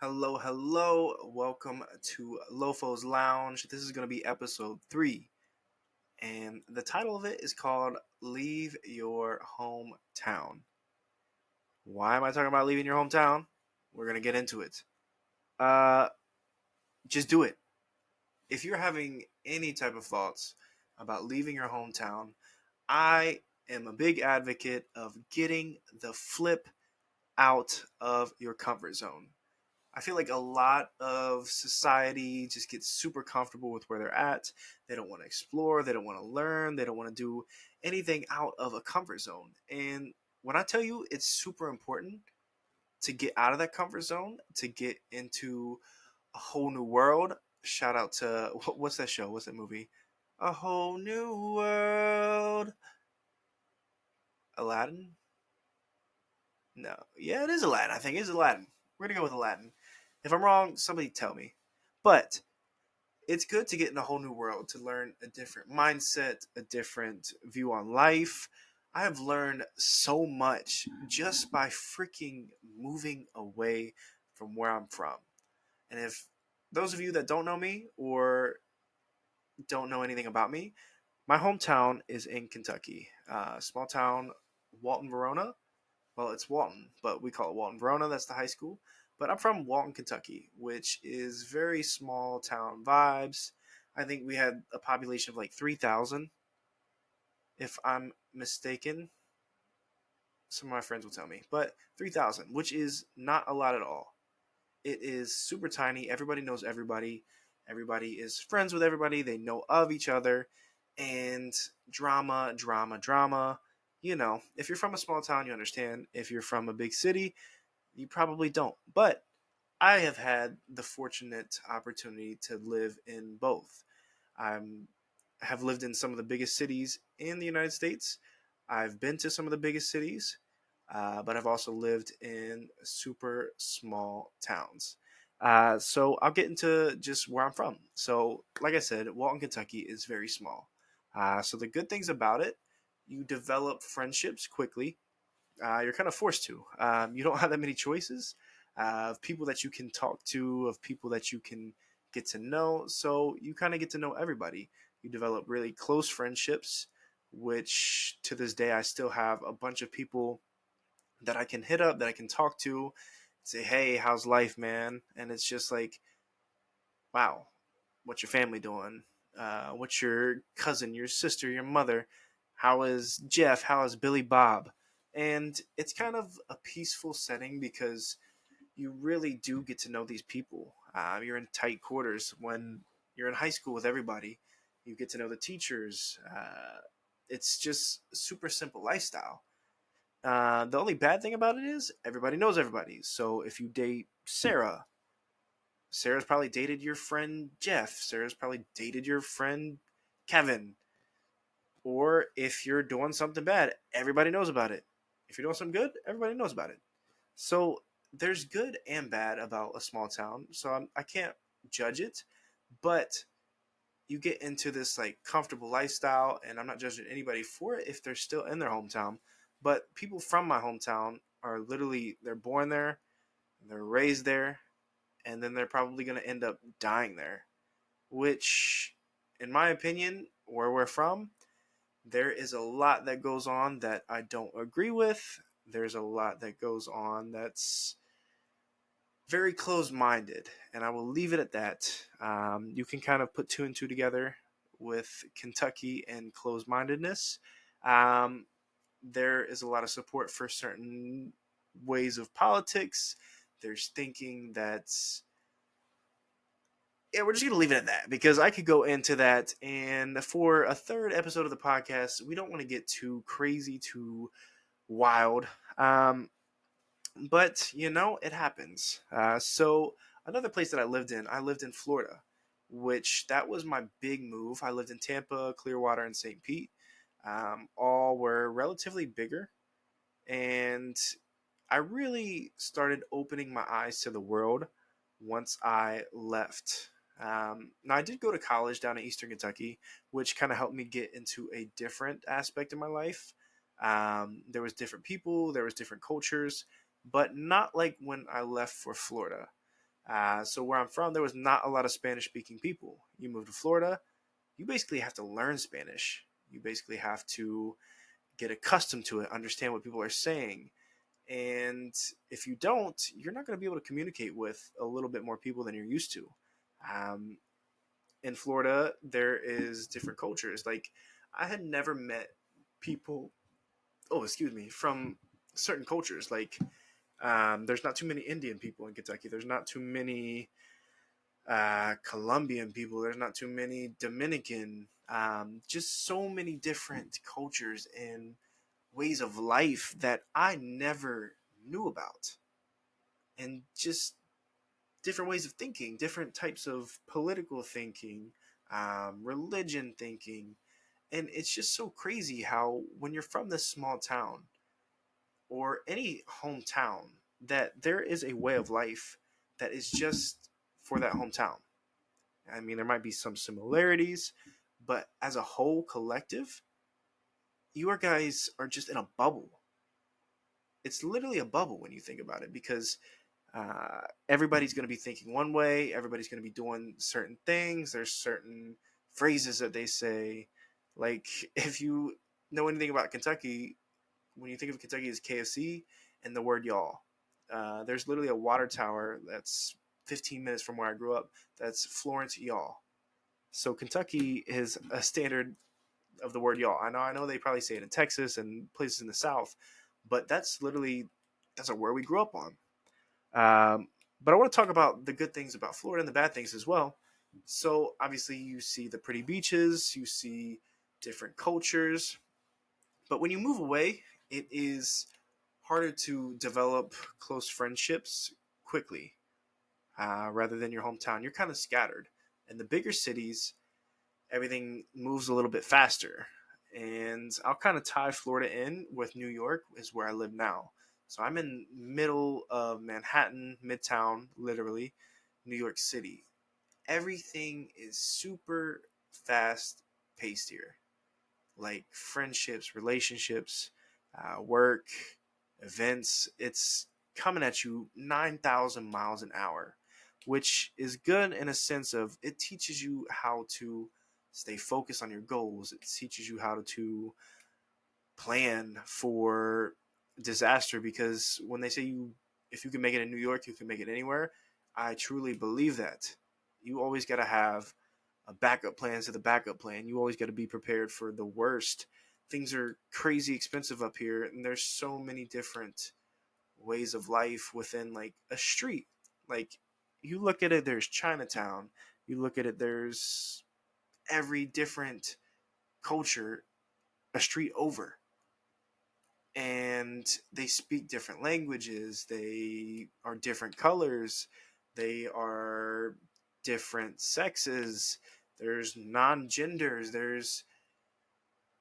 Hello, hello. Welcome to Lofo's Lounge. This is going to be episode 3, and the title of it is called Leave Your Hometown. Why am I talking about leaving your hometown? We're going to get into it. Uh, just do it. If you're having any type of thoughts about leaving your hometown, I am a big advocate of getting the flip out of your comfort zone. I feel like a lot of society just gets super comfortable with where they're at. They don't want to explore, they don't want to learn, they don't want to do anything out of a comfort zone. And when I tell you it's super important to get out of that comfort zone, to get into a whole new world, shout out to what's that show? What's that movie? A Whole New World. Aladdin? No. Yeah, it is Aladdin. I think it is Aladdin. We're going to go with Aladdin. If I'm wrong, somebody tell me. But it's good to get in a whole new world, to learn a different mindset, a different view on life. I have learned so much just by freaking moving away from where I'm from. And if those of you that don't know me or don't know anything about me, my hometown is in Kentucky, small town, Walton, Verona. Well, it's Walton, but we call it Walton Verona. That's the high school. But I'm from Walton, Kentucky, which is very small town vibes. I think we had a population of like 3,000, if I'm mistaken. Some of my friends will tell me, but 3,000, which is not a lot at all. It is super tiny. Everybody knows everybody. Everybody is friends with everybody. They know of each other. And drama, drama, drama. If you're from a small town, you understand. If you're from a big city, you probably don't. But I have had the fortunate opportunity to live in both. I have lived in some of the biggest cities in the United States. I've been to some of the biggest cities, but I've also lived in super small towns. So I'll get into just where I'm from. So, like I said, Walton, Kentucky is very small. So the good things about it, you develop friendships quickly. You're kind of forced to. You don't have that many choices of people that you can talk to, of people that you can get to know. So you kind of get to know everybody. You develop really close friendships, which to this day I still have a bunch of people that I can hit up, that I can talk to, say, hey, how's life, man? And it's just like, wow, what's your family doing? What's your cousin, your sister, your mother? How is Jeff? How is Billy Bob? And it's kind of a peaceful setting because you really do get to know these people. You're in tight quarters when you're in high school with everybody. You get to know the teachers. It's just a super simple lifestyle. The only bad thing about it is everybody knows everybody. So if you date Sarah's probably dated your friend Jeff. Sarah's probably dated your friend Kevin. Or if you're doing something bad, everybody knows about it. If you're doing something good, everybody knows about it. So there's good and bad about a small town. So I can't judge it, but you get into this like comfortable lifestyle, and I'm not judging anybody for it if they're still in their hometown. But people from my hometown are literally they're born there, they're raised there, and then they're probably going to end up dying there, which, in my opinion, where we're from, there is a lot that goes on that I don't agree with. There's a lot that goes on that's very close minded, and I will leave it at that. You can kind of put two and two together with Kentucky and close mindedness. Um, there is a lot of support for certain ways of politics. There's thinking that's yeah, we're just gonna leave it at that because I could go into that. And for a third episode of the podcast, we don't want to get too crazy, too wild. Um, but it happens. So another place that I lived in Florida, which that was my big move. I lived in Tampa, Clearwater, and St. Pete. All were relatively bigger, and I really started opening my eyes to the world once I left. Now, I did go to college down in Eastern Kentucky, which kind of helped me get into a different aspect of my life. There was different people, there was different cultures, but not like when I left for Florida. So where I'm from, there was not a lot of Spanish speaking people. You move to Florida, you basically have to learn Spanish. You basically have to get accustomed to it, understand what people are saying. And if you don't, you're not going to be able to communicate with a little bit more people than you're used to. Um, in Florida, there is different cultures. Like, I had never met people, oh, excuse me, from certain cultures. Like, there's not too many Indian people in Kentucky. There's not too many Colombian people. There's not too many Dominican. Just so many different cultures and ways of life that I never knew about, and just different ways of thinking, different types of political thinking, religion thinking, and it's just so crazy how when you're from this small town or any hometown, that there is a way of life that is just for that hometown. I mean, there might be some similarities, but as a whole collective, you guys are just in a bubble. It's literally a bubble when you think about it, because everybody's going to be thinking one way, everybody's going to be doing certain things. There's certain phrases that they say. Like, if you know anything about Kentucky, when you think of Kentucky as KFC and the word y'all, there's literally a water tower that's 15 minutes from where I grew up. That's Florence y'all. So Kentucky is a standard of the word y'all. I know they probably say it in Texas and places in the South, but that's a word we grew up on. Um, but I want to talk about the good things about Florida and the bad things as well. So obviously, you see the pretty beaches, you see different cultures, but when you move away, it is harder to develop close friendships quickly. Rather than your hometown, you're kind of scattered. In the bigger cities, everything moves a little bit faster. And I'll kind of tie Florida in with New York, is where I live now. So I'm in middle of Manhattan, Midtown, literally, New York City. Everything is super fast paced here. Like friendships, relationships, work, events. It's coming at you 9,000 miles an hour, which is good in a sense of it teaches you how to stay focused on your goals. It teaches you how to plan for disaster, because when they say if you can make it in New York, you can make it anywhere. I truly believe that. You always got to have a backup plan to the backup plan. You always got to be prepared for the worst. Things are crazy expensive up here, and there's so many different ways of life within like a street. Like, you look at it, there's Chinatown. You look at it, there's every different culture a street over, and they speak different languages. They are different colors. They are different sexes. There's non-genders. There's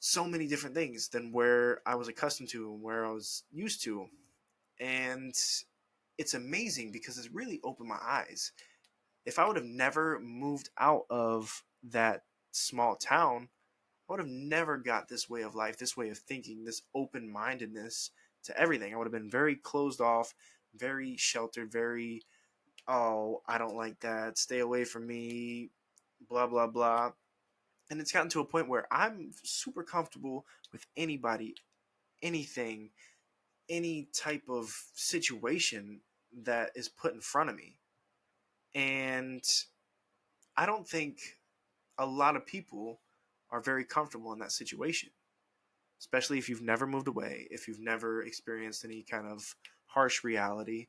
so many different things than where I was accustomed to and where I was used to. And it's amazing because it's really opened my eyes. If I would have never moved out of that small town, I would have never got this way of life, this way of thinking, this open mindedness to everything. I would have been very closed off, very sheltered, very, oh, I don't like that, stay away from me, blah, blah, blah. And it's gotten to a point where I'm super comfortable with anybody, anything, any type of situation that is put in front of me. And I don't think a lot of people are very comfortable in that situation, especially if you've never moved away, if you've never experienced any kind of harsh reality.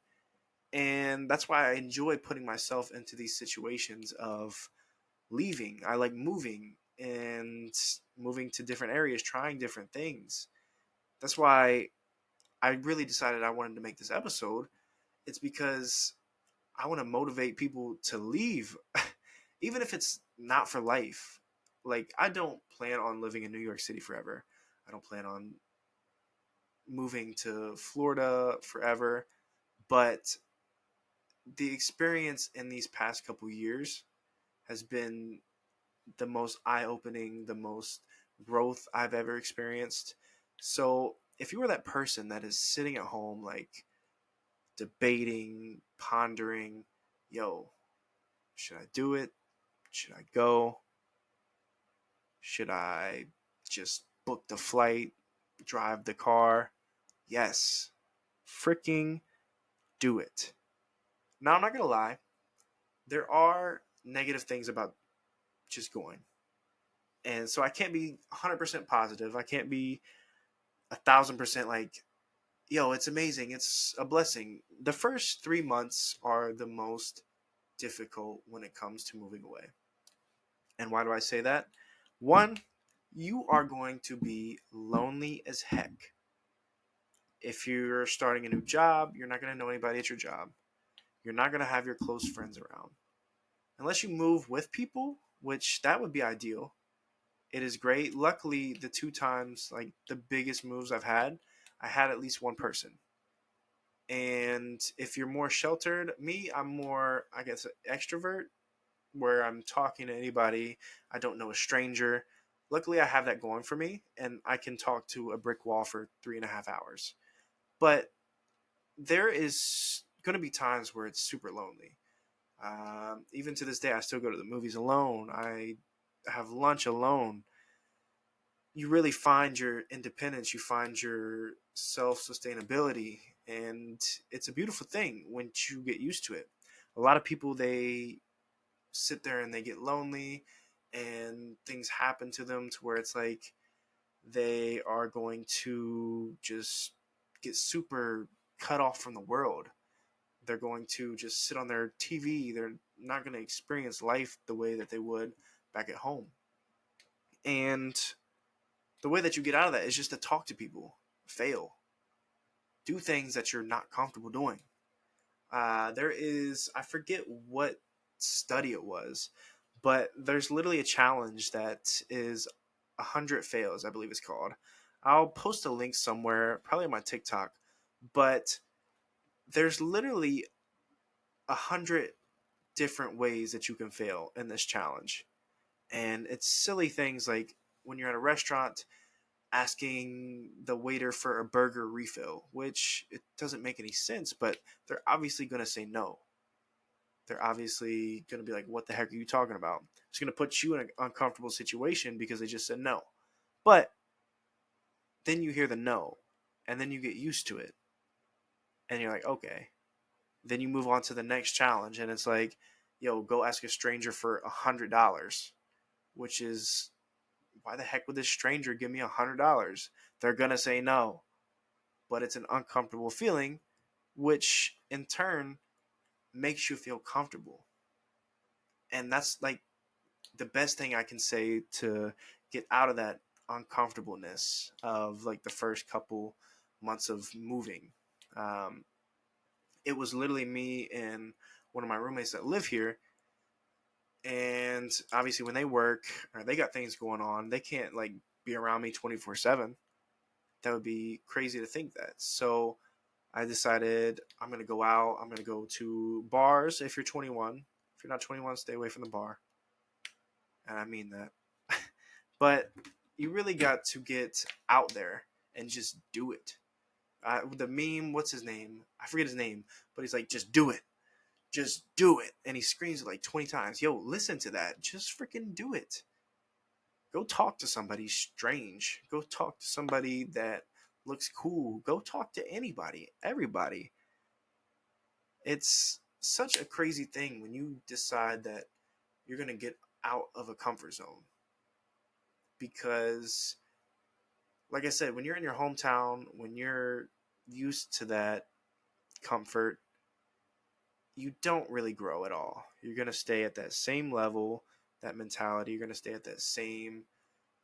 And that's why I enjoy putting myself into these situations of leaving. I like moving and moving to different areas, trying different things. That's why I really decided I wanted to make this episode. It's because I want to motivate people to leave, even if it's not for life. Like, I don't plan on living in New York City forever. I don't plan on moving to Florida forever. But the experience in these past couple years has been the most eye opening, the most growth I've ever experienced. So, if you are that person that is sitting at home, like debating, pondering, yo, should I do it? Should I go? Should I just book the flight, drive the car? Yes. Freaking do it. Now, I'm not going to lie. There are negative things about just going. And so I can't be 100% positive. I can't be 1,000% like, yo, it's amazing. It's a blessing. The first 3 months are the most difficult when it comes to moving away. And why do I say that? One, you are going to be lonely as heck. If you're starting a new job, you're not going to know anybody at your job. You're not going to have your close friends around. Unless you move with people, which that would be ideal. It is great. Luckily, the two times, like the biggest moves I had at least one person. And if you're more sheltered, me, I'm more, I guess, extrovert, where I'm talking to anybody. I don't know a stranger. Luckily, I have that going for me, and I can talk to a brick wall for 3.5 hours. But there is going to be times where it's super lonely. Even to this day, I still go to the movies alone. I have lunch alone. You really find your independence. You find your self sustainability, and it's a beautiful thing once you get used to it. A lot of people, they sit there and they get lonely, and things happen to them to where it's like they are going to just get super cut off from the world. They're going to just sit on their TV. They're not going to experience life the way that they would back at home. And the way that you get out of that is just to talk to people, fail, do things that you're not comfortable doing. There is, I forget what study it was, but there's literally a challenge that is 100 fails, I believe it's called. I'll post a link somewhere, probably on my TikTok, but there's literally 100 different ways that you can fail in this challenge. And it's silly things like when you're at a restaurant asking the waiter for a burger refill, which it doesn't make any sense, but they're obviously going to say no. They're obviously going to be like, what the heck are you talking about? It's going to put you in an uncomfortable situation because they just said no. But then you hear the no, and then you get used to it. And you're like, okay. Then you move on to the next challenge, and it's like, yo, go ask a stranger for $100, which is, why the heck would this stranger give me $100? They're going to say no. But it's an uncomfortable feeling, which in turn makes you feel comfortable. And that's like the best thing I can say to get out of that uncomfortableness of like the first couple months of moving. Um, it was literally me and one of my roommates that live here. And obviously, when they work or they got things going on, they can't like be around me 24/7. That would be crazy to think that. So I decided I'm going to go out. I'm going to go to bars if you're 21. If you're not 21, stay away from the bar. And I mean that. But you really got to get out there and just do it. The meme, what's his name? I forget his name, but he's like, just do it. Just do it. And he screams it like 20 times. Yo, listen to that. Just freaking do it. Go talk to somebody strange. Go talk to somebody that looks cool. Go talk to anybody, everybody. It's such a crazy thing when you decide that you're going to get out of a comfort zone. Because, like I said, when you're in your hometown, when you're used to that comfort, you don't really grow at all. You're going to stay at that same level, that mentality. You're going to stay at that same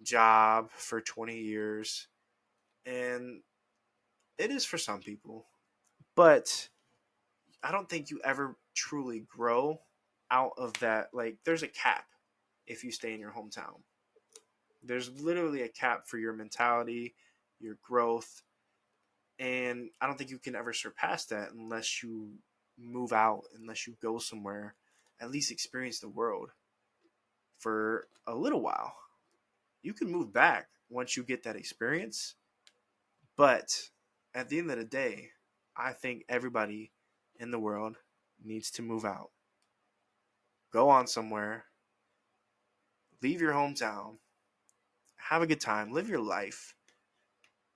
job for 20 years. And it is for some people. But I don't think you ever truly grow out of that. Like, there's a cap if you stay in your hometown. There's literally a cap for your mentality, your growth, and I don't think you can ever surpass that unless you move out, unless you go somewhere, at least experience the world for a little while. You can move back once you get that experience, but at the end of the day, I think everybody in the world needs to move out. go on somewhere, leave your hometown, have a good time, live your life.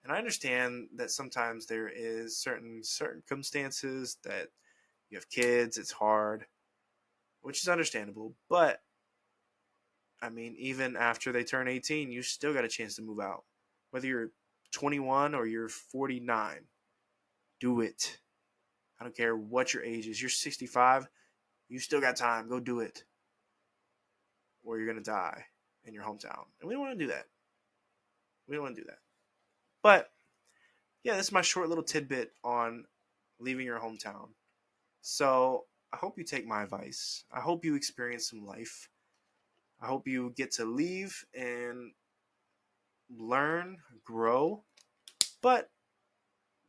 And I understand that sometimes there is certain circumstances that you have kids, it's hard, which is understandable. But I mean, even after they turn 18, you still got a chance to move out. Whether you're 21 or you're 49, do it. I don't care what your age is. You're 65, you still got time. Go do it. Or you're going to die in your hometown. And we don't want to do that. We don't want to do that. But yeah, this is my short little tidbit on leaving your hometown. So I hope you take my advice. I hope you experience some life. I hope you get to leave and learn, grow, but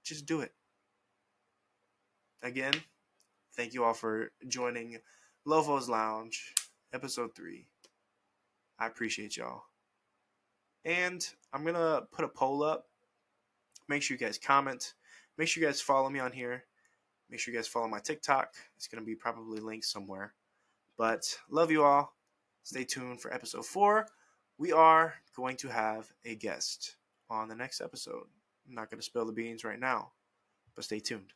just do it. Again, thank you all for joining Lofo's Lounge, episode 3. I appreciate y'all. And I'm going to put a poll up. Make sure you guys comment. Make sure you guys follow me on here. Make sure you guys follow my TikTok. It's going to be probably linked somewhere. But love you all. Stay tuned for episode 4. We are going to have a guest on the next episode. I'm not going to spill the beans right now, but stay tuned.